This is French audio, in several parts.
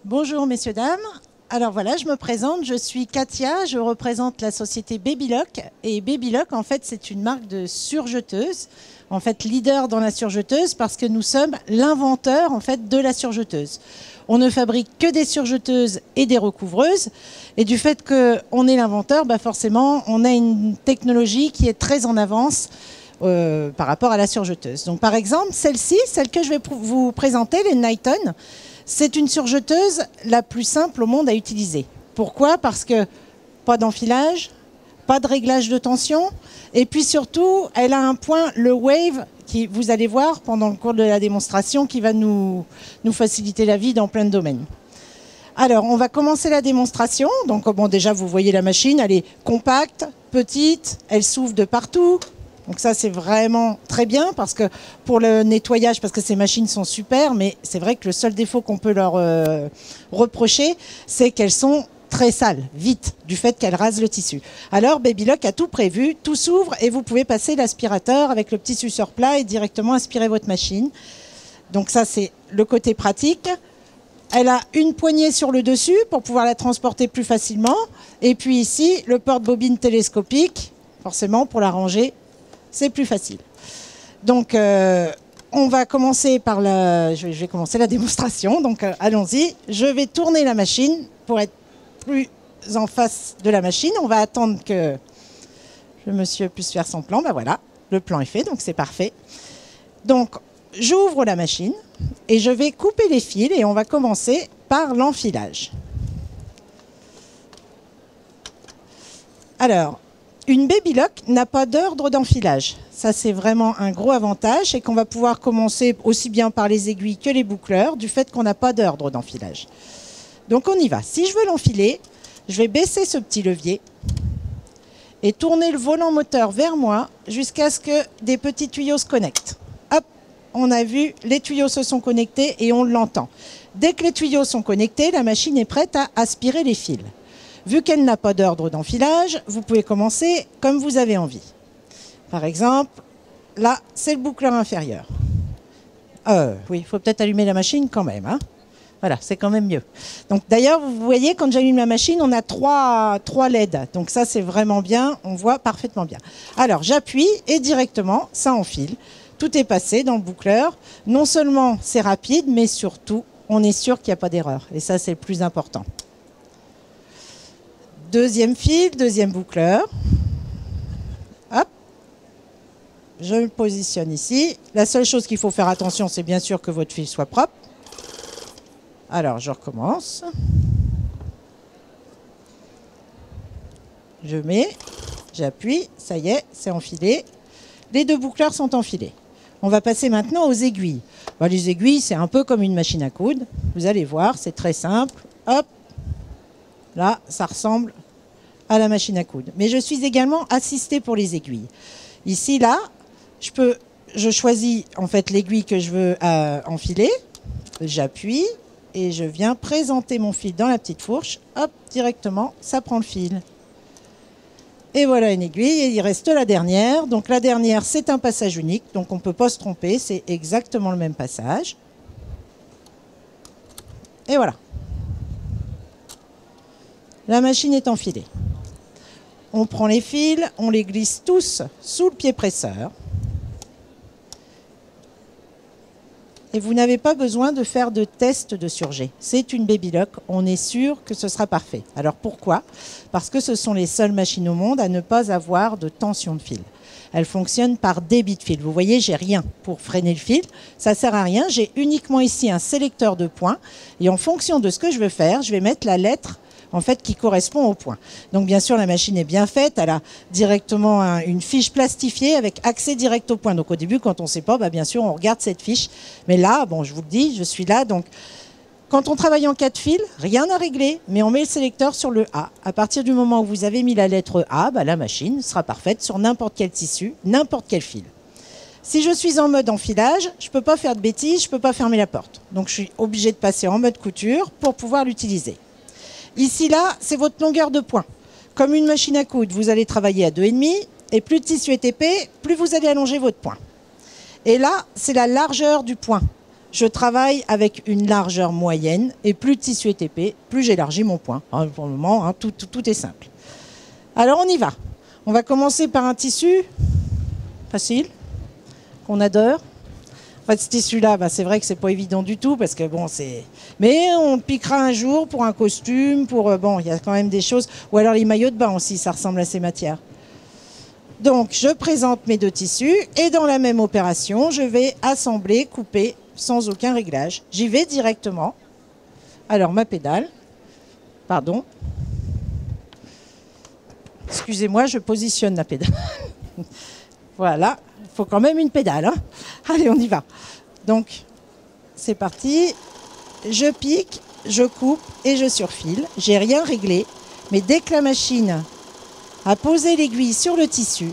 Bonjour messieurs, dames. Alors voilà, je me présente, je suis Katia, je représente la société Babylock. Et Babylock, en fait, c'est une marque de surjeteuse, en fait leader dans la surjeteuse parce que nous sommes l'inventeur en fait de la surjeteuse. On ne fabrique que des surjeteuses et des recouvreuses. Et du fait qu'on est l'inventeur, bah forcément, on a une technologie qui est très en avance par rapport à la surjeteuse. Donc par exemple, celle-ci, celle que je vais vous présenter, les Niton, c'est une surjeteuse la plus simple au monde à utiliser. Pourquoi? Parce que pas d'enfilage, pas de réglage de tension, et puis surtout, elle a un point, le wave, qui vous allez voir pendant le cours de la démonstration, qui va nous faciliter la vie dans plein de domaines. Alors, on va commencer la démonstration. Donc, bon, déjà, vous voyez la machine, elle est compacte, petite, elle s'ouvre de partout. Donc ça, c'est vraiment très bien parce que pour le nettoyage, parce que ces machines sont super, mais c'est vrai que le seul défaut qu'on peut leur reprocher, c'est qu'elles sont très sales, vite, du fait qu'elles rasent le tissu. Alors, Babylock a tout prévu, tout s'ouvre et vous pouvez passer l'aspirateur avec le petit suceur plat et directement aspirer votre machine. Donc ça, c'est le côté pratique. Elle a une poignée sur le dessus pour pouvoir la transporter plus facilement. Et puis ici, le porte-bobine télescopique, forcément, pour la ranger, c'est plus facile. Donc, on va commencer par je vais commencer la démonstration. Donc, allons-y. Je vais tourner la machine pour être plus en face de la machine. On va attendre que le monsieur puisse faire son plan. Ben voilà, le plan est fait, donc c'est parfait. Donc, j'ouvre la machine et je vais couper les fils et on va commencer par l'enfilage. Alors, une Babylock n'a pas d'ordre d'enfilage. Ça, c'est vraiment un gros avantage et qu'on va pouvoir commencer aussi bien par les aiguilles que les boucleurs du fait qu'on n'a pas d'ordre d'enfilage. Donc, on y va. Si je veux l'enfiler, je vais baisser ce petit levier et tourner le volant moteur vers moi jusqu'à ce que des petits tuyaux se connectent. Hop, on a vu, les tuyaux se sont connectés et on l'entend. Dès que les tuyaux sont connectés, la machine est prête à aspirer les fils. Vu qu'elle n'a pas d'ordre d'enfilage, vous pouvez commencer comme vous avez envie. Par exemple, là, c'est le boucleur inférieur. Oui, il faut peut-être allumer la machine quand même. Hein. Voilà, c'est quand même mieux. Donc d'ailleurs, vous voyez, quand j'allume la machine, on a trois LED. Donc ça, c'est vraiment bien, on voit parfaitement bien. Alors, j'appuie et directement, ça enfile. Tout est passé dans le boucleur. Non seulement c'est rapide, mais surtout, on est sûr qu'il n'y a pas d'erreur. Et ça, c'est le plus important. Deuxième fil, deuxième boucleur. Hop. Je le positionne ici. La seule chose qu'il faut faire attention, c'est bien sûr que votre fil soit propre. Alors, je recommence. Je mets, j'appuie, ça y est, c'est enfilé. Les deux boucleurs sont enfilés. On va passer maintenant aux aiguilles. Bon, les aiguilles, c'est un peu comme une machine à coudre. Vous allez voir, c'est très simple. Hop. Là, ça ressemble à la machine à coudre. Mais je suis également assistée pour les aiguilles. Ici, là, je choisis en fait l'aiguille que je veux enfiler. J'appuie et je viens présenter mon fil dans la petite fourche. Hop, directement, ça prend le fil. Et voilà une aiguille. Et il reste la dernière. Donc la dernière, c'est un passage unique. Donc on ne peut pas se tromper. C'est exactement le même passage. Et voilà. La machine est enfilée. On prend les fils, on les glisse tous sous le pied presseur. Et vous n'avez pas besoin de faire de test de surjet. C'est une Babylock, on est sûr que ce sera parfait. Alors pourquoi? Parce que ce sont les seules machines au monde à ne pas avoir de tension de fil. Elles fonctionnent par débit de fil. Vous voyez, j'ai rien pour freiner le fil. Ça ne sert à rien. J'ai uniquement ici un sélecteur de points. Et en fonction de ce que je veux faire, je vais mettre la lettre en fait, qui correspond au point. Donc, bien sûr, la machine est bien faite. Elle a directement une fiche plastifiée avec accès direct au point. Donc, au début, quand on ne sait pas, bah, bien sûr, on regarde cette fiche. Mais là, bon, je vous le dis, je suis là. Donc, quand on travaille en 4 fils, rien à régler, mais on met le sélecteur sur le A. À partir du moment où vous avez mis la lettre A, bah, la machine sera parfaite sur n'importe quel tissu, n'importe quel fil. Si je suis en mode enfilage, je ne peux pas faire de bêtises, je ne peux pas fermer la porte. Donc, je suis obligée de passer en mode couture pour pouvoir l'utiliser. Ici, là, c'est votre longueur de point. Comme une machine à coudre, vous allez travailler à 2,5 et plus le tissu est épais, plus vous allez allonger votre point. Et là, c'est la largeur du point. je travaille avec une largeur moyenne et plus le tissu est épais, plus j'élargis mon point. Hein, pour le moment, hein, tout est simple. Alors on y va. On va commencer par un tissu facile, qu'on adore. En fait, ce tissu-là, bah, c'est vrai que c'est pas évident du tout parce que bon, c'est. Mais on le piquera un jour pour un costume, pour bon, il y a quand même des choses. Ou alors les maillots de bain aussi, ça ressemble à ces matières. Donc, je présente mes deux tissus et dans la même opération, je vais assembler, couper sans aucun réglage. J'y vais directement. Alors, ma pédale. Pardon. Excusez-moi, je positionne la pédale. Voilà. Il faut quand même une pédale. Hein. Allez, on y va. Donc, c'est parti. Je pique, je coupe et je surfile. J'ai rien réglé. Mais dès que la machine a posé l'aiguille sur le tissu,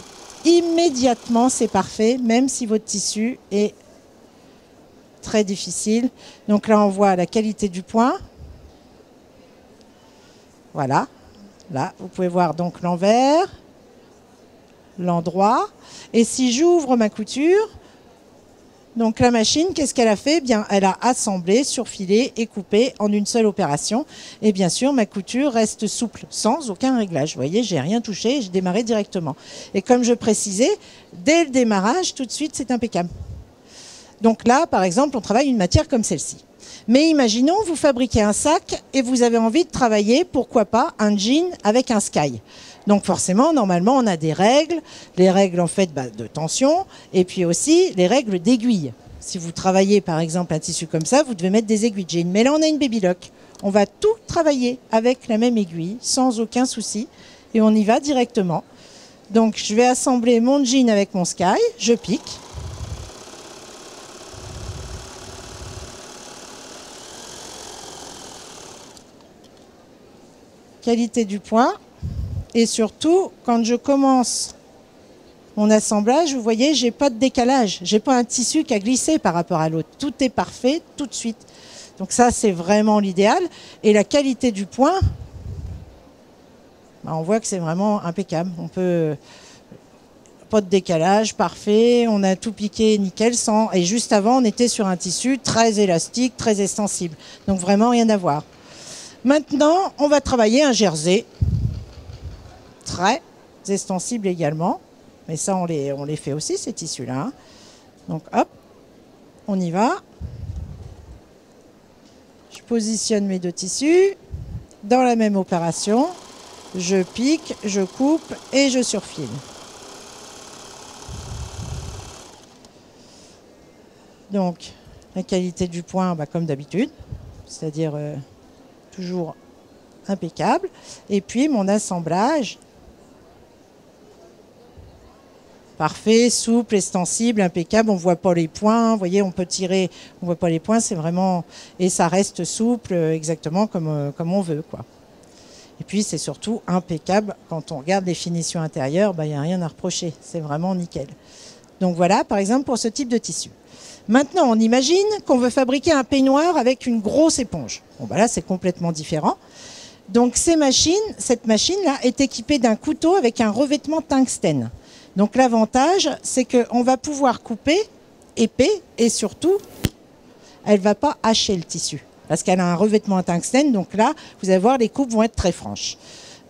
immédiatement, c'est parfait, même si votre tissu est très difficile. Donc là, on voit la qualité du point. Voilà. Là, vous pouvez voir donc l'envers, l'endroit. Et si j'ouvre ma couture, donc la machine, qu'est-ce qu'elle a fait? Bien, elle a assemblé, surfilé et coupé en une seule opération. Et bien sûr, ma couture reste souple, sans aucun réglage. Vous voyez, j'ai rien touché, j'ai démarré directement. Et comme je précisais, dès le démarrage, tout de suite, c'est impeccable. Donc là, par exemple, on travaille une matière comme celle-ci. Mais imaginons, vous fabriquez un sac et vous avez envie de travailler, pourquoi pas, un jean avec un sky. Donc forcément, normalement, on a des règles, les règles en fait de tension, et puis aussi les règles d'aiguille. Si vous travaillez par exemple un tissu comme ça, vous devez mettre des aiguilles de jean. Mais là, on a une Baby Lock. On va tout travailler avec la même aiguille, sans aucun souci, et on y va directement. Donc je vais assembler mon jean avec mon sky, je pique. Qualité du point. Et surtout, quand je commence mon assemblage, vous voyez, j'ai pas de décalage. J'ai pas un tissu qui a glissé par rapport à l'autre. Tout est parfait tout de suite. Donc ça, c'est vraiment l'idéal. Et la qualité du point, on voit que c'est vraiment impeccable. On peut pas de décalage, parfait. On a tout piqué nickel. Et juste avant, on était sur un tissu très élastique, très extensible. Donc vraiment rien à voir. Maintenant, on va travailler un jersey. Très extensible également, mais ça on les fait aussi ces tissus là. Donc hop, on y va. Je positionne mes deux tissus dans la même opération. Je pique, je coupe et je surfile. Donc la qualité du point, comme d'habitude, c'est-à-dire toujours impeccable. Et puis mon assemblage. Parfait, souple, extensible, impeccable. On ne voit pas les points. Vous voyez, on peut tirer. On ne voit pas les points. C'est vraiment... Et ça reste souple, exactement comme on veut, quoi. Et puis, c'est surtout impeccable. Quand on regarde les finitions intérieures, il n'y a rien à reprocher. C'est vraiment nickel. Donc voilà, par exemple, pour ce type de tissu. Maintenant, on imagine qu'on veut fabriquer un peignoir avec une grosse éponge. Bon, là, c'est complètement différent. Donc, cette machine-là est équipée d'un couteau avec un revêtement tungstène. Donc l'avantage, c'est qu'on va pouvoir couper épais et surtout, elle ne va pas hacher le tissu parce qu'elle a un revêtement à tungstène. Donc là, vous allez voir, les coupes vont être très franches.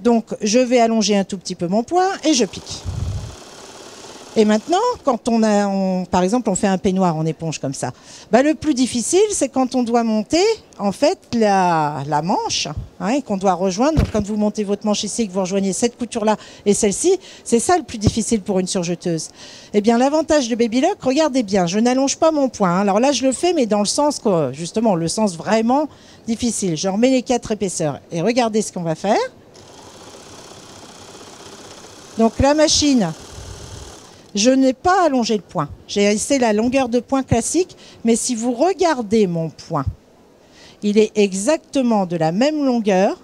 Donc je vais allonger un tout petit peu mon point et je pique. Et maintenant, quand par exemple, on fait un peignoir en éponge comme ça, le plus difficile, c'est quand on doit monter, en fait, la manche, et qu'on doit rejoindre. Donc, quand vous montez votre manche ici et que vous rejoignez cette couture-là et celle-ci, c'est ça le plus difficile pour une surjeteuse. Eh bien, l'avantage de Baby Lock, regardez bien, je n'allonge pas mon point. Alors là, je le fais, mais dans le sens, justement, le sens vraiment difficile. Je remets les 4 épaisseurs. Et regardez ce qu'on va faire. Donc, la machine... Je n'ai pas allongé le point. J'ai laissé la longueur de point classique, mais si vous regardez mon point, il est exactement de la même longueur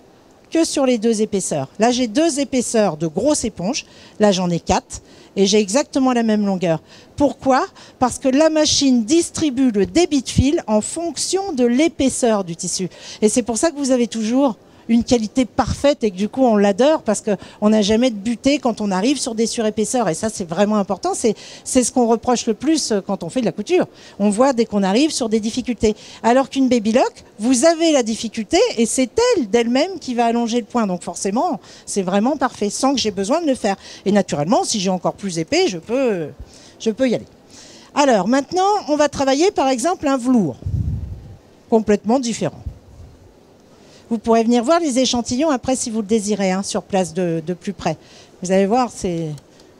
que sur les 2 épaisseurs. Là, j'ai 2 épaisseurs de grosse éponge. Là, j'en ai 4 et j'ai exactement la même longueur. Pourquoi? Parce que la machine distribue le débit de fil en fonction de l'épaisseur du tissu. Et c'est pour ça que vous avez toujours une qualité parfaite et que du coup on l'adore parce qu'on n'a jamais de butée quand on arrive sur des surépaisseurs. Et ça, c'est vraiment important. C'est ce qu'on reproche le plus quand on fait de la couture. On voit dès qu'on arrive sur des difficultés. Alors qu'une Baby Lock, vous avez la difficulté et c'est elle d'elle-même qui va allonger le point. Donc forcément, c'est vraiment parfait sans que j'ai besoin de le faire. Et naturellement, si j'ai encore plus épais, je peux y aller. Alors maintenant, on va travailler par exemple un velours complètement différent. Vous pourrez venir voir les échantillons après si vous le désirez, hein, sur place de plus près. Vous allez voir, c'est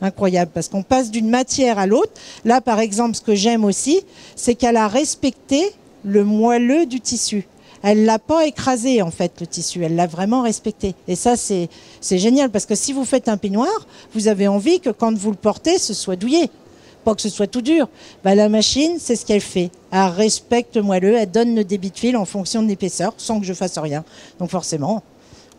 incroyable parce qu'on passe d'une matière à l'autre. Là, par exemple, ce que j'aime aussi, c'est qu'elle a respecté le moelleux du tissu. Elle ne l'a pas écrasé, en fait, le tissu. Elle l'a vraiment respecté. Et ça, c'est génial parce que si vous faites un peignoir, vous avez envie que quand vous le portez, ce soit douillet. Pas que ce soit tout dur. Bah, la machine, c'est ce qu'elle fait. Elle respecte le moelleux, elle donne le débit de fil en fonction de l'épaisseur, sans que je fasse rien. Donc forcément,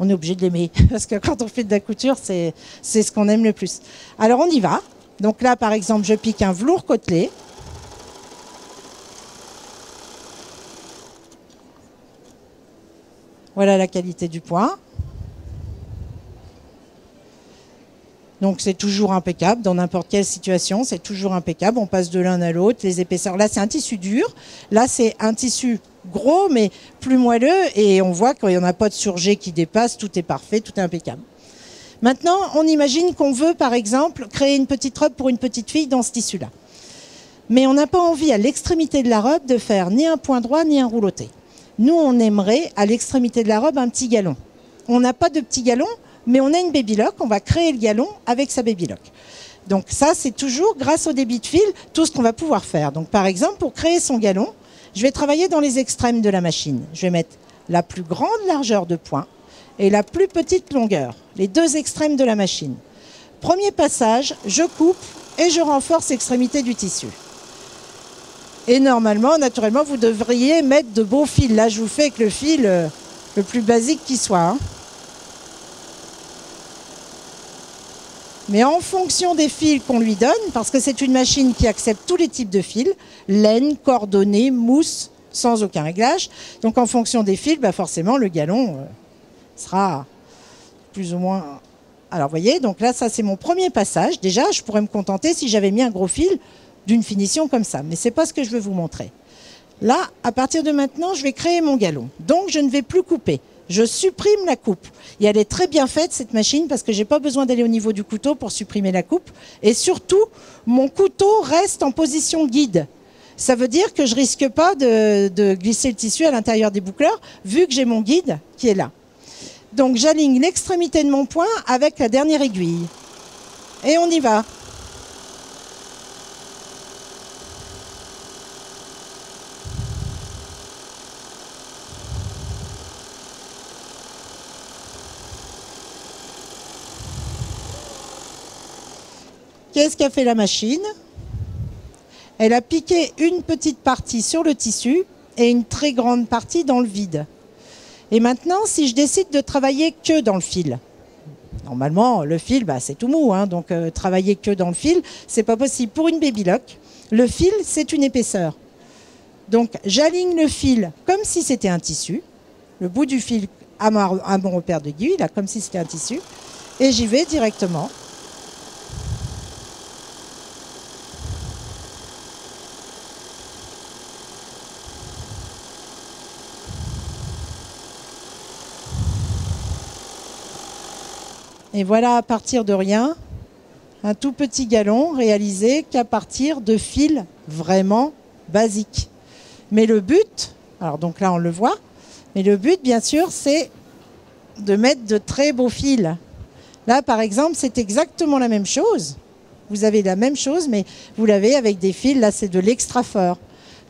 on est obligé de l'aimer. Parce que quand on fait de la couture, c'est ce qu'on aime le plus. Alors on y va. Donc là, par exemple, je pique un velours côtelé. Voilà la qualité du point. Donc c'est toujours impeccable, dans n'importe quelle situation, c'est toujours impeccable. On passe de l'un à l'autre, les épaisseurs. Là, c'est un tissu dur. Là, c'est un tissu gros, mais plus moelleux. Et on voit qu'il n'y en a pas de surjet qui dépasse. Tout est parfait, tout est impeccable. Maintenant, on imagine qu'on veut, par exemple, créer une petite robe pour une petite fille dans ce tissu-là. Mais on n'a pas envie, à l'extrémité de la robe, de faire ni un point droit, ni un rouloté. Nous, on aimerait, à l'extrémité de la robe, un petit galon. On n'a pas de petit galon, mais on a une Baby Lock, on va créer le galon avec sa Baby Lock. Donc ça, c'est toujours grâce au débit de fil, tout ce qu'on va pouvoir faire. Donc par exemple, pour créer son galon, je vais travailler dans les extrêmes de la machine. Je vais mettre la plus grande largeur de point et la plus petite longueur, les deux extrêmes de la machine. Premier passage, je coupe et je renforce l'extrémité du tissu. Et normalement, naturellement, vous devriez mettre de beaux fils. Là, je vous fais avec le fil le plus basique qui soit, hein. Mais en fonction des fils qu'on lui donne, parce que c'est une machine qui accepte tous les types de fils, laine, cordonnée, mousse, sans aucun réglage. Donc en fonction des fils, bah forcément le galon sera plus ou moins... Alors vous voyez, donc là ça c'est mon premier passage. Déjà je pourrais me contenter si j'avais mis un gros fil d'une finition comme ça. Mais ce n'est pas ce que je veux vous montrer. Là, à partir de maintenant, je vais créer mon galon. Donc je ne vais plus couper. Je supprime la coupe. Et elle est très bien faite, cette machine, parce que je n'ai pas besoin d'aller au niveau du couteau pour supprimer la coupe. Et surtout, mon couteau reste en position guide. Ça veut dire que je ne risque pas de glisser le tissu à l'intérieur des boucleurs, vu que j'ai mon guide qui est là. Donc j'aligne l'extrémité de mon point avec la dernière aiguille. Et on y va. Qu'est-ce qu'a fait la machine? Elle a piqué une petite partie sur le tissu et une très grande partie dans le vide. Et maintenant, si je décide de travailler que dans le fil, normalement, le fil, bah, c'est tout mou, hein, donc travailler que dans le fil, c'est pas possible. Pour une Baby Lock, le fil, c'est une épaisseur. Donc, j'aligne le fil comme si c'était un tissu, le bout du fil à mon repère d'aiguille, là, comme si c'était un tissu, et j'y vais directement. Et voilà, à partir de rien, un tout petit galon réalisé qu'à partir de fils vraiment basiques. Mais le but, alors donc là on le voit, mais le but bien sûr c'est de mettre de très beaux fils. Là par exemple c'est exactement la même chose. Vous avez la même chose mais vous l'avez avec des fils, là c'est de l'extra fort.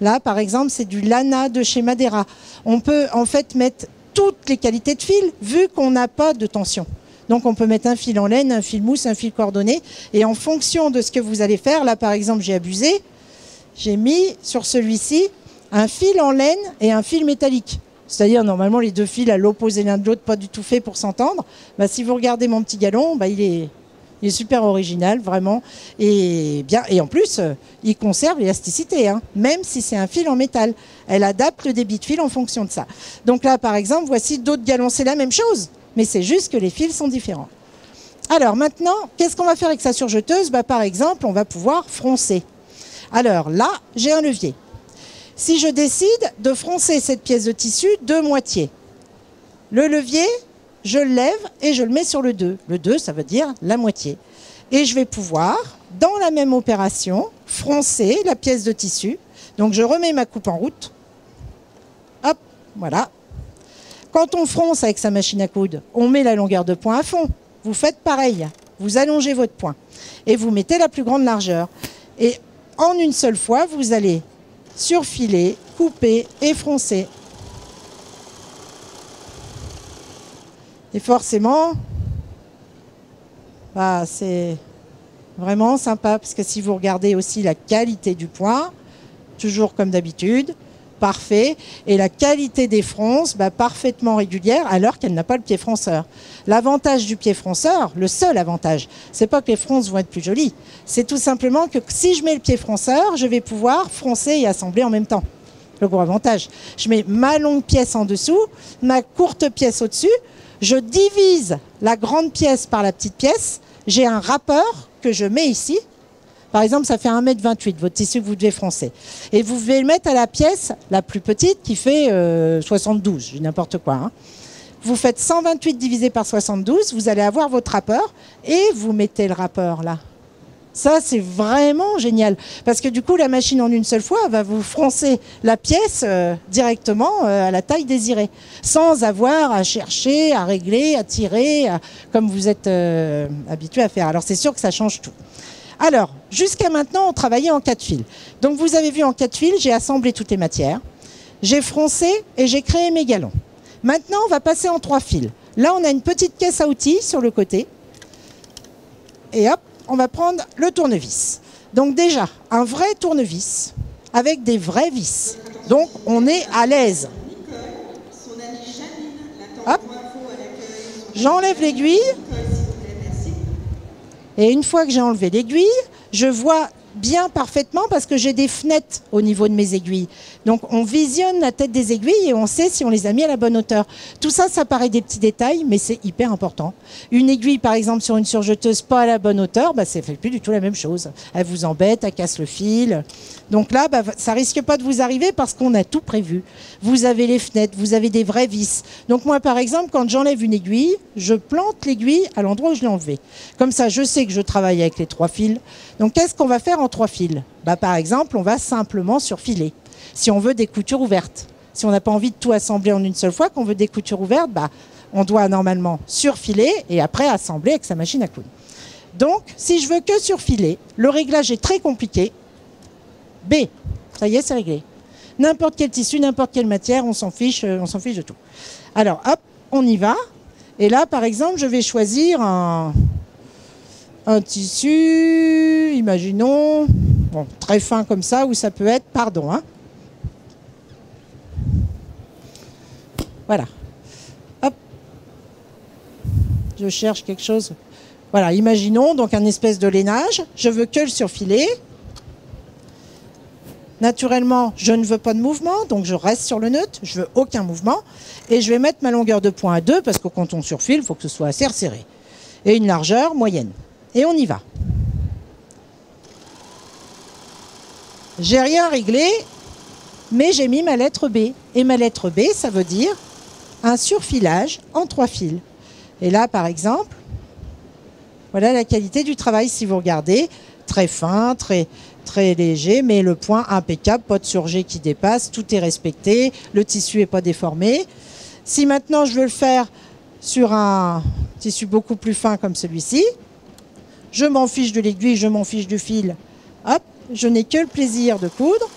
Là par exemple c'est du Lana de chez Madera. On peut en fait mettre toutes les qualités de fils vu qu'on n'a pas de tension. Donc on peut mettre un fil en laine, un fil mousse, un fil coordonné. Et en fonction de ce que vous allez faire, là par exemple j'ai abusé, j'ai mis sur celui-ci un fil en laine et un fil métallique. C'est-à-dire normalement les deux fils à l'opposé l'un de l'autre, pas du tout fait pour s'entendre. Bah, si vous regardez mon petit galon, bah, il est Il est super original, vraiment. Et en plus, il conserve l'élasticité, hein, même si c'est un fil en métal. Elle adapte le débit de fil en fonction de ça. Donc là, par exemple, voici d'autres galons. C'est la même chose, mais c'est juste que les fils sont différents. Alors maintenant, qu'est-ce qu'on va faire avec sa surjeteuse? Par exemple, on va pouvoir froncer. Alors là, j'ai un levier. Si je décide de froncer cette pièce de tissu de moitié, le levier, je le lève et je le mets sur le 2. Le 2, ça veut dire la moitié. Et je vais pouvoir, dans la même opération, froncer la pièce de tissu. Donc je remets ma coupe en route. Hop, voilà. Quand on fronce avec sa machine à coudre, on met la longueur de point à fond. Vous faites pareil. Vous allongez votre point. Et vous mettez la plus grande largeur. Et en une seule fois, vous allez surfiler, couper et froncer. Et forcément, c'est vraiment sympa parce que si vous regardez aussi la qualité du point, toujours comme d'habitude, parfait, et la qualité des fronces, parfaitement régulière alors qu'elle n'a pas le pied fronceur. L'avantage du pied fronceur, le seul avantage, c'est pas que les fronces vont être plus jolies, c'est tout simplement que si je mets le pied fronceur, je vais pouvoir froncer et assembler en même temps. Le gros avantage. Je mets ma longue pièce en dessous, ma courte pièce au-dessus, je divise la grande pièce par la petite pièce, j'ai un rappeur que je mets ici. Par exemple, ça fait 1,28 m, votre tissu que vous devez froncer. Et vous devez le mettre à la pièce la plus petite qui fait 72, n'importe quoi. Hein. Vous faites 128 divisé par 72, vous allez avoir votre rappeur et vous mettez le rappeur là. Ça, c'est vraiment génial. Parce que du coup, la machine en une seule fois va vous froncer la pièce directement à la taille désirée. Sans avoir à chercher, à régler, à tirer, comme vous êtes habitué à faire. Alors, c'est sûr que ça change tout. Alors, jusqu'à maintenant, on travaillait en 4 fils. Donc, vous avez vu en 4 fils, j'ai assemblé toutes les matières. J'ai froncé et j'ai créé mes galons. Maintenant, on va passer en 3 fils. Là, on a une petite caisse à outils sur le côté. Et hop, on va prendre le tournevis. Donc déjà, un vrai tournevis avec des vrais vis. Donc, on est à l'aise. Hop, j'enlève l'aiguille. Et une fois que j'ai enlevé l'aiguille, je vois bien parfaitement parce que j'ai des fenêtres au niveau de mes aiguilles. Donc on visionne la tête des aiguilles et on sait si on les a mis à la bonne hauteur. Tout ça, ça paraît des petits détails, mais c'est hyper important. Une aiguille, par exemple, sur une surjeteuse pas à la bonne hauteur, ça ne fait plus du tout la même chose. Elle vous embête, elle casse le fil. Donc là, ça risque pas de vous arriver parce qu'on a tout prévu. Vous avez les fenêtres, vous avez des vrais vis. Donc moi, par exemple, quand j'enlève une aiguille, je plante l'aiguille à l'endroit où je l'ai enlevée. Comme ça, je sais que je travaille avec les 3 fils. Donc qu'est-ce qu'on va faire en 3 fils? Par exemple, on va simplement surfiler. Si on veut des coutures ouvertes. Si on n'a pas envie de tout assembler en une seule fois, qu'on veut des coutures ouvertes, on doit normalement surfiler et après assembler avec sa machine à coudre. Donc, si je veux que surfiler, le réglage est très compliqué. B, ça y est, c'est réglé. N'importe quel tissu, n'importe quelle matière, on s'en fiche de tout. Alors, hop, on y va. Et là, par exemple, je vais choisir un tissu, imaginons, très fin comme ça, où ça peut être, pardon, hein. Voilà. Hop. Je cherche quelque chose. Voilà, imaginons donc un espèce de lainage. Je veux que le surfiler. Naturellement, je ne veux pas de mouvement, donc je reste sur le neutre. Je veux aucun mouvement. Et je vais mettre ma longueur de point à 2, parce que quand on surfile, il faut que ce soit assez resserré. Et une largeur moyenne. Et on y va. J'ai rien réglé, mais j'ai mis ma lettre B. Et ma lettre B, ça veut dire un surfilage en 3 fils. Et là, par exemple, voilà la qualité du travail, si vous regardez. Très fin, très léger, mais le point impeccable, pas de surjet qui dépasse, tout est respecté, le tissu n'est pas déformé. Si maintenant je veux le faire sur un tissu beaucoup plus fin comme celui-ci, je m'en fiche de l'aiguille, je m'en fiche du fil, hop, je n'ai que le plaisir de coudre.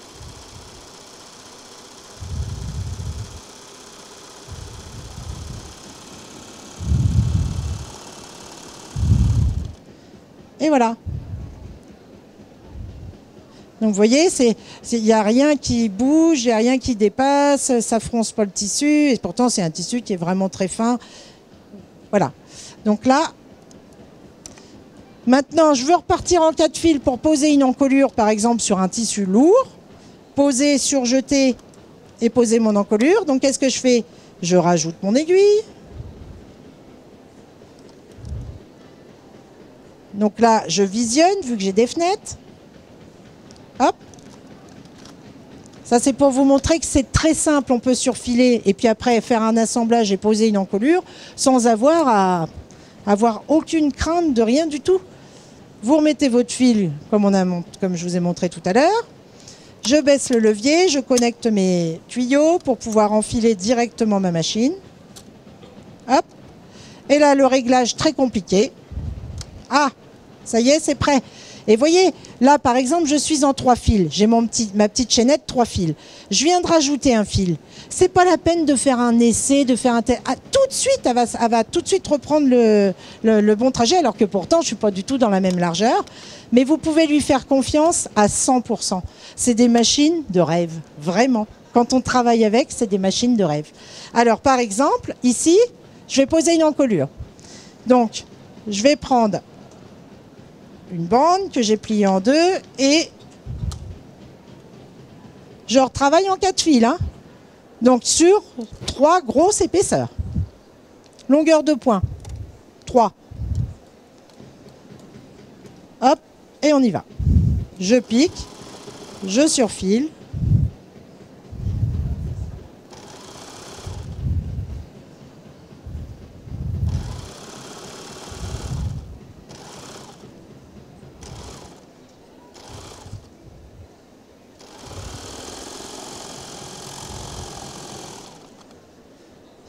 Et voilà. Donc vous voyez, il n'y a rien qui bouge, il n'y a rien qui dépasse, ça fronce pas le tissu, et pourtant c'est un tissu qui est vraiment très fin. Voilà. Donc là, Maintenant, je veux repartir en 4 fils pour poser une encolure, par exemple, sur un tissu lourd. Poser, surjeter et poser mon encolure. Donc, qu'est-ce que je fais? Je rajoute mon aiguille. Donc là, je visionne, vu que j'ai des fenêtres. Hop. Ça, c'est pour vous montrer que c'est très simple. On peut surfiler et puis après faire un assemblage et poser une encolure sans avoir à avoir aucune crainte de rien du tout. Vous remettez votre fil comme je vous ai montré tout à l'heure. Je baisse le levier, je connecte mes tuyaux pour pouvoir enfiler directement ma machine. Hop. Et là, le réglage très compliqué. Ah, ça y est, c'est prêt. Et voyez, là, par exemple, je suis en 3 fils. J'ai ma petite chaînette 3 fils. Je viens de rajouter un fil. C'est pas la peine de faire un essai, de faire un test. Ah, tout de suite, elle va tout de suite reprendre le bon trajet, alors que pourtant, je ne suis pas du tout dans la même largeur. Mais vous pouvez lui faire confiance à 100%. C'est des machines de rêve, vraiment. Quand on travaille avec, c'est des machines de rêve. Alors, par exemple, ici, je vais poser une encolure. Donc, je vais prendre une bande que j'ai pliée en 2 et je retravaille en 4 fils. Hein. Donc sur 3 grosses épaisseurs. Longueur de point, 3. Hop, et on y va. Je pique, je surfile.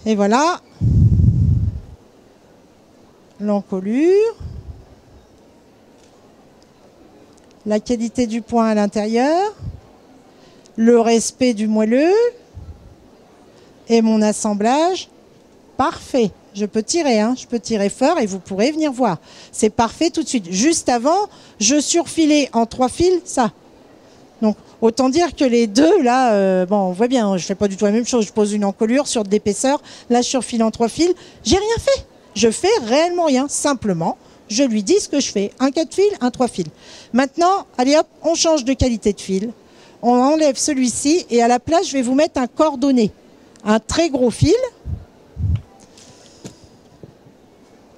Et voilà l'encolure, la qualité du point à l'intérieur, le respect du moelleux et mon assemblage parfait. Je peux tirer, hein, je peux tirer fort et vous pourrez venir voir. C'est parfait tout de suite. Juste avant, je surfilais en 3 fils ça. Donc, autant dire que les deux, là, bon, on voit bien, je ne fais pas du tout la même chose. Je pose une encolure sur de l'épaisseur. Là, je surfile en 3 fils. J'ai rien fait. Je fais réellement rien. Simplement, je lui dis ce que je fais. Un 4 fils, un 3 fils. Maintenant, allez hop, on change de qualité de fil. On enlève celui-ci et à la place, je vais vous mettre un cordonnet. Un très gros fil.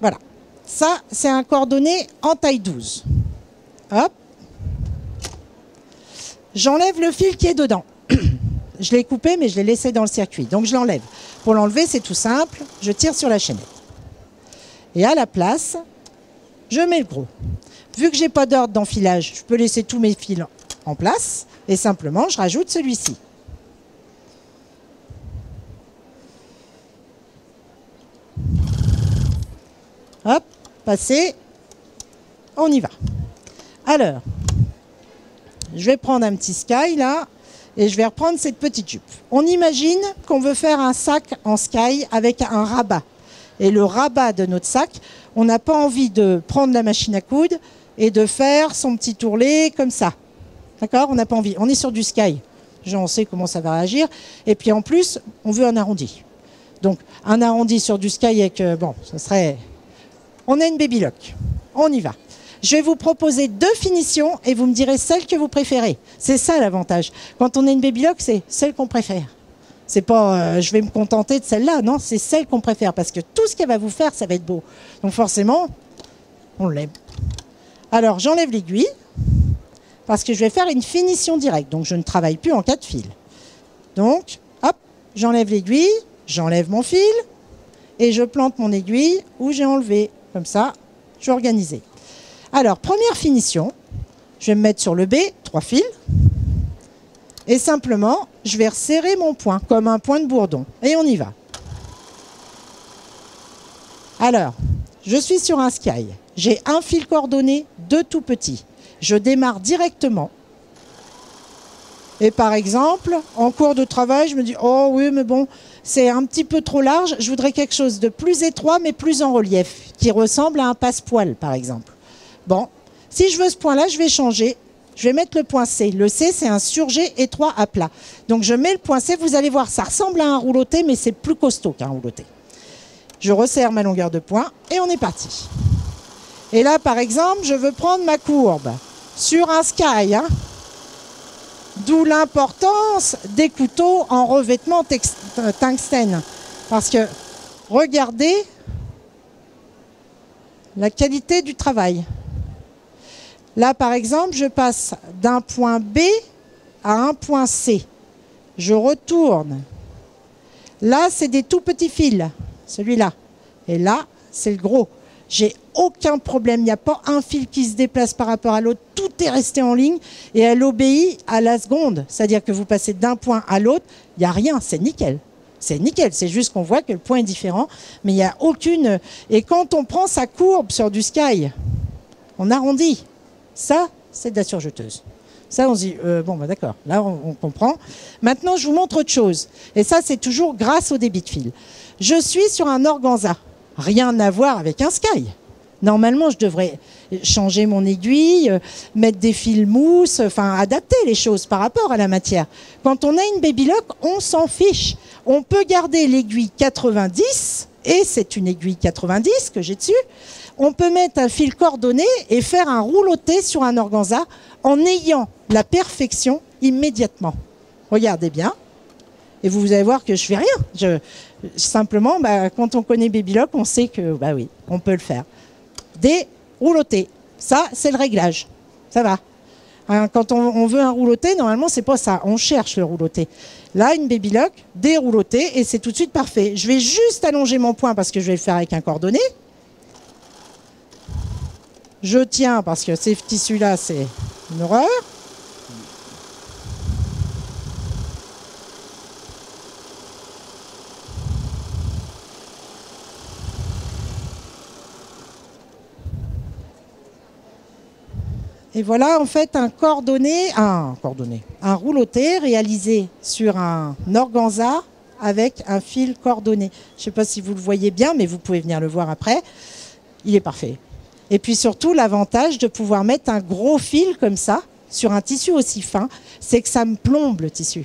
Voilà. Ça, c'est un cordonnet en taille 12. Hop. J'enlève le fil qui est dedans. Je l'ai coupé, mais je l'ai laissé dans le circuit. Donc, je l'enlève. Pour l'enlever, c'est tout simple. Je tire sur la chaînette. Et à la place, je mets le gros. Vu que je n'ai pas d'ordre d'enfilage, je peux laisser tous mes fils en place. Et simplement, je rajoute celui-ci. Hop, passé. On y va. Alors, je vais prendre un petit sky là et je vais reprendre cette petite jupe. On imagine qu'on veut faire un sac en sky avec un rabat. Et le rabat de notre sac, on n'a pas envie de prendre la machine à coudre et de faire son petit ourlet comme ça. D'accord? On n'a pas envie. On est sur du sky. On sait comment ça va réagir. Et puis en plus, on veut un arrondi. Donc un arrondi sur du sky avec... bon, ça serait... On a une Baby Lock. On y va. Je vais vous proposer 2 finitions et vous me direz celle que vous préférez. C'est ça l'avantage. Quand on a une Baby Lock, c'est celle qu'on préfère. C'est pas je vais me contenter de celle-là, non, c'est celle qu'on préfère parce que tout ce qu'elle va vous faire, ça va être beau. Donc forcément, on l'aime. Alors j'enlève l'aiguille parce que je vais faire une finition directe. Donc je ne travaille plus en 4 fils. Donc, hop, j'enlève l'aiguille, j'enlève mon fil et je plante mon aiguille où j'ai enlevé. Comme ça, je vais organiser. Alors, première finition, je vais me mettre sur le B, 3 fils. Et simplement, je vais resserrer mon point, comme un point de bourdon. Et on y va. Alors, je suis sur un sky. J'ai un fil coordonné, 2 tout petits. Je démarre directement. Et par exemple, en cours de travail, je me dis « Oh oui, mais bon, c'est un petit peu trop large. Je voudrais quelque chose de plus étroit, mais plus en relief, qui ressemble à un passepoil, par exemple. » Bon, si je veux ce point-là, je vais changer. Je vais mettre le point C. Le C, c'est un surjet étroit à plat. Donc, je mets le point C. Vous allez voir, ça ressemble à un rouloté, mais c'est plus costaud qu'un rouloté. Je resserre ma longueur de point et on est parti. Et là, par exemple, je veux prendre ma courbe sur un sky. Hein. D'où l'importance des couteaux en revêtement tungstène. Parce que, regardez la qualité du travail. Là, par exemple, je passe d'un point B à un point C. Je retourne. Là, c'est des tout petits fils, celui-là. Et là, c'est le gros. J'ai aucun problème. Il n'y a pas un fil qui se déplace par rapport à l'autre. Tout est resté en ligne et elle obéit à la seconde. C'est-à-dire que vous passez d'un point à l'autre, il n'y a rien. C'est nickel. C'est nickel. C'est juste qu'on voit que le point est différent. Mais il n'y a aucune... Et quand on prend sa courbe sur du sky, on arrondit. Ça, c'est de la surjeteuse. Ça, on se dit, bon, bah, d'accord, là, on comprend. Maintenant, je vous montre autre chose. Et ça, c'est toujours grâce au débit de fil. Je suis sur un organza. Rien à voir avec un sky. Normalement, je devrais changer mon aiguille, mettre des fils mousse, enfin, adapter les choses par rapport à la matière. Quand on a une Baby Lock, on s'en fiche. On peut garder l'aiguille 90, et c'est une aiguille 90 que j'ai dessus. On peut mettre un fil coordonné et faire un rouloté sur un organza en ayant la perfection immédiatement. Regardez bien. Et vous allez voir que je fais rien. Simplement, bah, quand on connaît Baby Lock, on sait que, bah oui, on peut le faire. Des roulotés. Ça, c'est le réglage. Ça va. Hein, quand on veut un rouloté, normalement, c'est pas ça. On cherche le rouloté. Là, une Baby Lock, des roulotés, et c'est tout de suite parfait. Je vais juste allonger mon point parce que je vais le faire avec un cordonnet. Je tiens parce que ces tissus-là, c'est une horreur. Et voilà en fait un rouloté réalisé sur un organza avec un fil coordonné. Je ne sais pas si vous le voyez bien, mais vous pouvez venir le voir après. Il est parfait. Et puis surtout, l'avantage de pouvoir mettre un gros fil comme ça sur un tissu aussi fin, c'est que ça me plombe le tissu.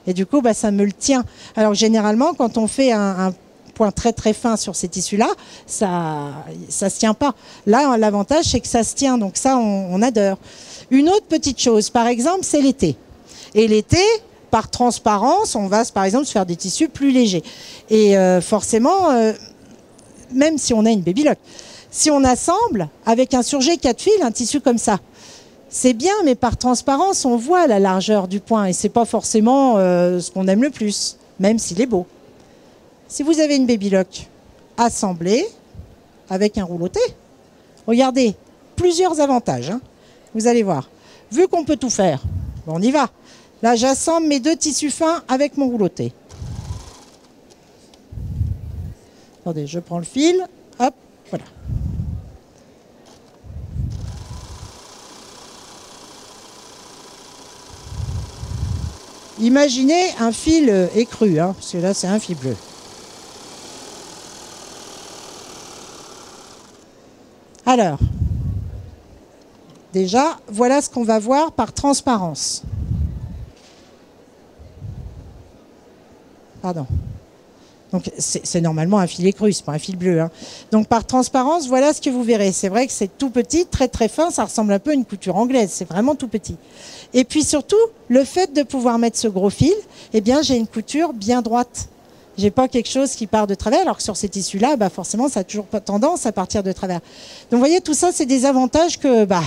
Et du coup, bah, ça me le tient. Alors généralement, quand on fait un point très très fin sur ces tissus-là, ça se tient pas. Là, l'avantage, c'est que ça se tient. Donc ça, on adore. Une autre petite chose, par exemple, c'est l'été. Et l'été, par transparence, on va par exemple se faire des tissus plus légers. Et forcément, même si on a une Baby Lock, si on assemble avec un surjet 4 fils, un tissu comme ça, c'est bien, mais par transparence, on voit la largeur du point. Et c'est pas forcément ce qu'on aime le plus, même s'il est beau. Si vous avez une Baby Lock assemblée avec un rouloté, regardez, plusieurs avantages. Hein. Vous allez voir. Vu qu'on peut tout faire, bon, on y va. Là, j'assemble mes deux tissus fins avec mon rouloté. Attendez, je prends le fil. Hop, voilà. Imaginez un fil écru, hein, parce que là, c'est un fil bleu. Alors, déjà, voilà ce qu'on va voir par transparence. Pardon. Donc, c'est normalement un fil écru, c'est pas un fil bleu. Hein. Donc, par transparence, voilà ce que vous verrez. C'est vrai que c'est tout petit, très très fin, ça ressemble un peu à une couture anglaise. C'est vraiment tout petit. Et puis surtout, le fait de pouvoir mettre ce gros fil, eh bien, j'ai une couture bien droite. J'ai pas quelque chose qui part de travers, alors que sur ces tissus-là, bah forcément, ça a toujours pas tendance à partir de travers. Donc, vous voyez, tout ça, c'est des avantages que, bah,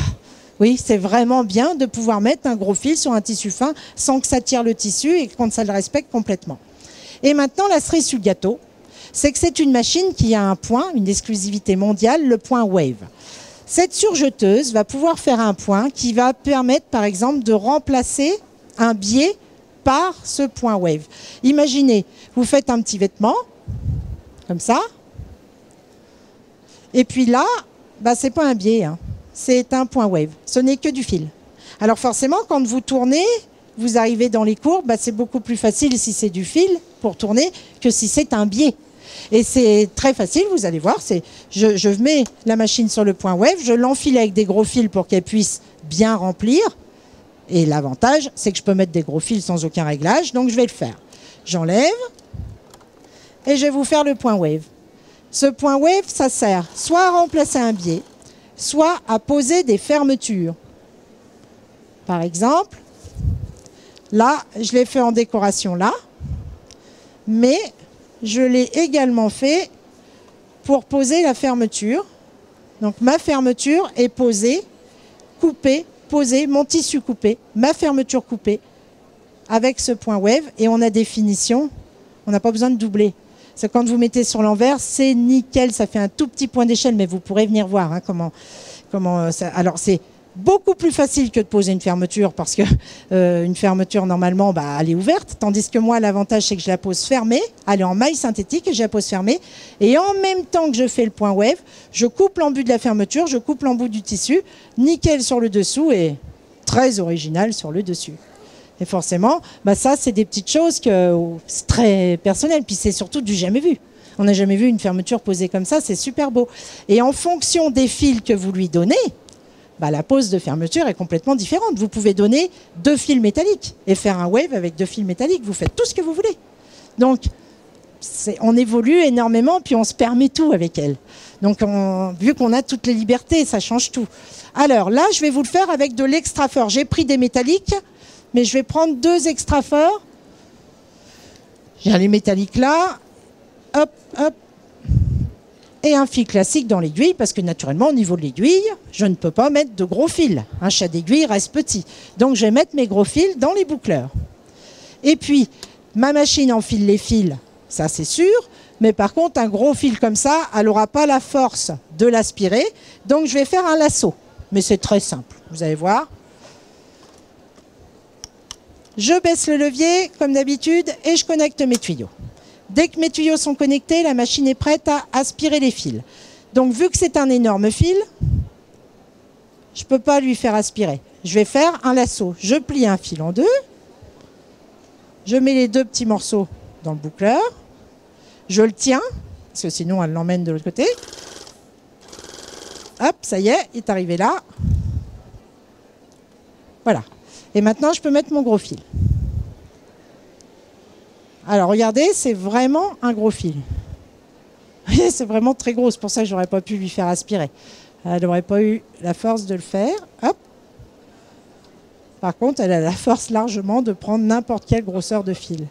oui, c'est vraiment bien de pouvoir mettre un gros fil sur un tissu fin sans que ça tire le tissu et qu'on ça le respecte complètement. Et maintenant, la cerise sur le gâteau, c'est que c'est une machine qui a un point, une exclusivité mondiale, le point Wave. Cette surjeteuse va pouvoir faire un point qui va permettre, par exemple, de remplacer un biais par ce point Wave. Imaginez, vous faites un petit vêtement, comme ça, et puis là, bah, ce n'est pas un biais, hein, c'est un point Wave. Ce n'est que du fil. Alors forcément, quand vous tournez, vous arrivez dans les courbes, bah, c'est beaucoup plus facile si c'est du fil pour tourner que si c'est un biais. Et c'est très facile, vous allez voir, je mets la machine sur le point Wave, je l'enfile avec des gros fils pour qu'elle puisse bien remplir. Et l'avantage, c'est que je peux mettre des gros fils sans aucun réglage, donc je vais le faire. J'enlève et je vais vous faire le point Wave. Ce point Wave, ça sert soit à remplacer un biais, soit à poser des fermetures. Par exemple, là, je l'ai fait en décoration là, mais je l'ai également fait pour poser la fermeture. Donc ma fermeture est posée, coupée, posée, mon tissu coupé, ma fermeture coupée, avec ce point wave, et on a des finitions, on n'a pas besoin de doubler. C'est quand vous mettez sur l'envers, c'est nickel, ça fait un tout petit point d'échelle, mais vous pourrez venir voir hein, comment ça... Alors c'est beaucoup plus facile que de poser une fermeture, parce que une fermeture normalement elle est ouverte, tandis que moi l'avantage c'est que je la pose fermée, elle est en maille synthétique et je la pose fermée, et en même temps que je fais le point wave, je coupe l'embout de la fermeture, je coupe l'embout du tissu, nickel sur le dessous et très original sur le dessus. Et forcément, ça c'est des petites choses que c'est très personnel, puis c'est surtout du jamais vu. On n'a jamais vu une fermeture posée comme ça, c'est super beau. Et en fonction des fils que vous lui donnez, la pose de fermeture est complètement différente. Vous pouvez donner 2 fils métalliques et faire un wave avec 2 fils métalliques. Vous faites tout ce que vous voulez. Donc, on évolue énormément, puis on se permet tout avec elle. Donc, vu qu'on a toutes les libertés, ça change tout. Alors là, je vais vous le faire avec de l'extra-fort. J'ai pris des métalliques, mais je vais prendre 2 extra-forts. J'ai les métalliques là. Hop, hop. Et un fil classique dans l'aiguille, parce que naturellement, au niveau de l'aiguille, je ne peux pas mettre de gros fils. Un chat d'aiguille reste petit. Donc, je vais mettre mes gros fils dans les boucleurs. Et puis, ma machine enfile les fils, ça c'est sûr. Mais par contre, un gros fil comme ça, elle n'aura pas la force de l'aspirer. Donc, je vais faire un lasso. Mais c'est très simple, vous allez voir. Je baisse le levier, comme d'habitude, et je connecte mes tuyaux. Dès que mes tuyaux sont connectés, la machine est prête à aspirer les fils. Donc, vu que c'est un énorme fil, je ne peux pas lui faire aspirer. Je vais faire un lasso. Je plie un fil en 2. Je mets les 2 petits morceaux dans le boucleur. Je le tiens, parce que sinon, elle l'emmène de l'autre côté. Hop, ça y est, il est arrivé là. Voilà. Et maintenant, je peux mettre mon gros fil. Alors regardez, c'est vraiment un gros fil. C'est vraiment très gros, c'est pour ça que je n'aurais pas pu lui faire aspirer. Elle n'aurait pas eu la force de le faire. Hop. Par contre, elle a la force largement de prendre n'importe quelle grosseur de fil.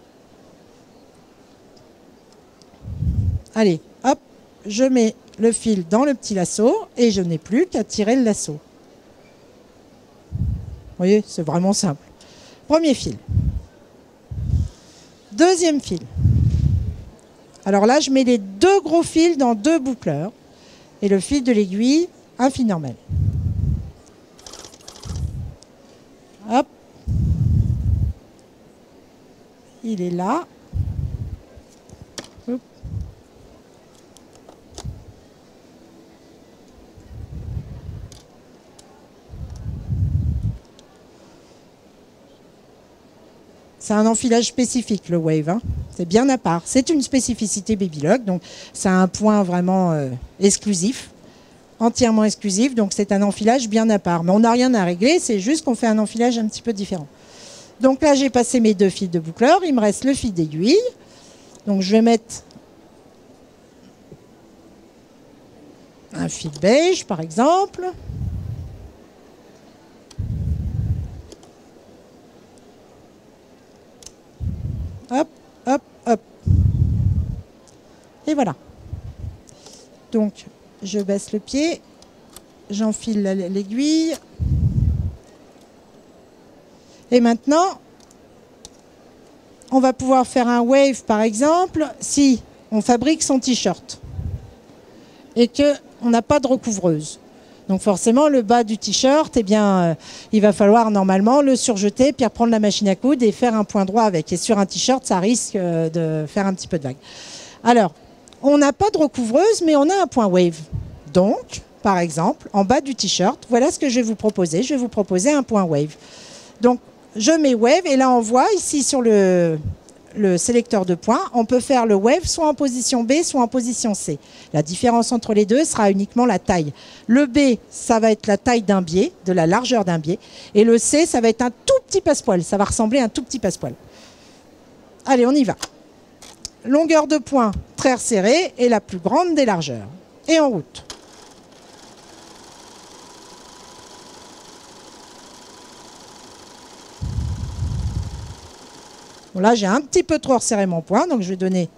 Allez, hop, je mets le fil dans le petit lasso et je n'ai plus qu'à tirer le lasso. Vous voyez, c'est vraiment simple. Premier fil. Deuxième fil. Alors là, je mets les 2 gros fils dans 2 boucleurs. Et le fil de l'aiguille, un fil normal. Hop. Il est là. Hop. C'est un enfilage spécifique, le wave. Hein. C'est bien à part. C'est une spécificité Babylock, donc c'est un point vraiment exclusif, entièrement exclusif. Donc c'est un enfilage bien à part. Mais on n'a rien à régler, c'est juste qu'on fait un enfilage un petit peu différent. Donc là, j'ai passé mes 2 fils de boucleur. Il me reste le fil d'aiguille. Donc je vais mettre un fil beige, par exemple. Hop, hop, hop. Et voilà. Donc, je baisse le pied, j'enfile l'aiguille. Et maintenant, on va pouvoir faire un wave, par exemple, si on fabrique son t-shirt et qu'on n'a pas de recouvreuse. Donc forcément, le bas du t-shirt, il va falloir normalement le surjeter, puis reprendre la machine à coudre et faire un point droit avec. Et sur un t-shirt, ça risque de faire un petit peu de vague. Alors, on n'a pas de recouvreuse, mais on a un point wave. Donc, par exemple, en bas du t-shirt, voilà ce que je vais vous proposer. Je vais vous proposer un point wave. Donc, je mets wave, et là, on voit ici sur le sélecteur de points, on peut faire le wave soit en position B, soit en position C. La différence entre les deux sera uniquement la taille. Le B, ça va être la taille d'un biais, de la largeur d'un biais. Et le C, ça va être un tout petit passepoil. Ça va ressembler à un tout petit passepoil. Allez, on y va. Longueur de poing très resserrée et la plus grande des largeurs. Et en route. Bon, là, j'ai un petit peu trop resserré mon point, donc je vais donner...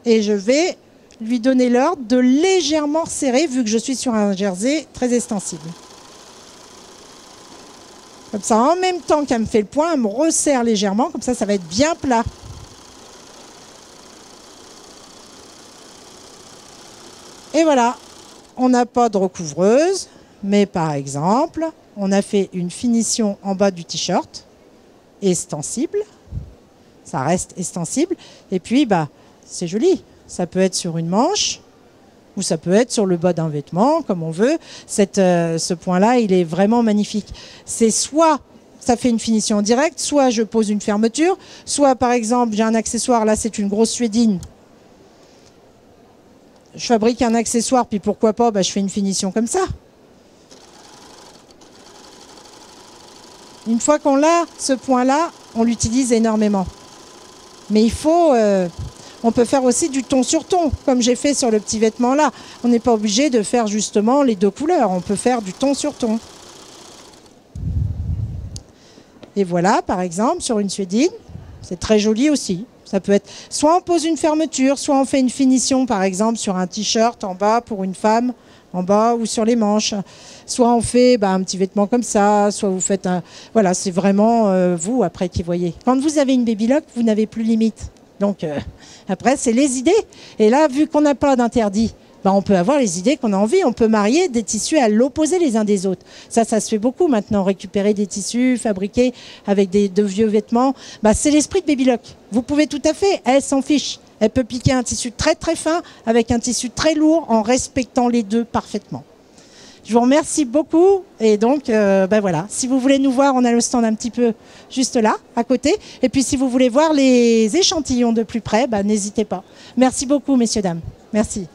Et je vais lui donner l'ordre de légèrement resserrer, vu que je suis sur un jersey très extensible. Comme ça, en même temps qu'elle me fait le point, elle me resserre légèrement, comme ça va être bien plat. Et voilà, on n'a pas de recouvreuse, mais par exemple, on a fait une finition en bas du t-shirt, extensible, ça reste extensible, et puis bah, c'est joli, ça peut être sur une manche, ou ça peut être sur le bas d'un vêtement, comme on veut. Ce point-là, il est vraiment magnifique. C'est soit ça fait une finition en direct, soit je pose une fermeture, soit par exemple, j'ai un accessoire, là c'est une grosse suédine. Je fabrique un accessoire, puis pourquoi pas, bah, je fais une finition comme ça. Une fois qu'on l'a, ce point-là, on l'utilise énormément. Mais il faut... on peut faire aussi du ton sur ton, comme j'ai fait sur le petit vêtement là. On n'est pas obligé de faire justement les deux couleurs. On peut faire du ton sur ton. Et voilà, par exemple, sur une suédine, c'est très joli aussi. Ça peut être, soit on pose une fermeture, soit on fait une finition, par exemple, sur un t-shirt en bas pour une femme, en bas ou sur les manches. Soit on fait un petit vêtement comme ça, soit vous faites un... Voilà, c'est vraiment vous, après, qui voyez. Quand vous avez une baby lock, vous n'avez plus limite. Donc, après, c'est les idées. Et là, vu qu'on n'a pas d'interdit, on peut avoir les idées qu'on a envie. On peut marier des tissus à l'opposé les uns des autres. Ça se fait beaucoup maintenant, récupérer des tissus fabriqués avec de vieux vêtements. C'est l'esprit de Baby Lock. Vous pouvez tout à fait, elle s'en fiche. Elle peut piquer un tissu très très fin avec un tissu très lourd en respectant les deux parfaitement. Je vous remercie beaucoup. Et donc, voilà. Si vous voulez nous voir, on a le stand un petit peu juste là, à côté. Et puis, si vous voulez voir les échantillons de plus près, n'hésitez pas. Merci beaucoup, messieurs, dames. Merci.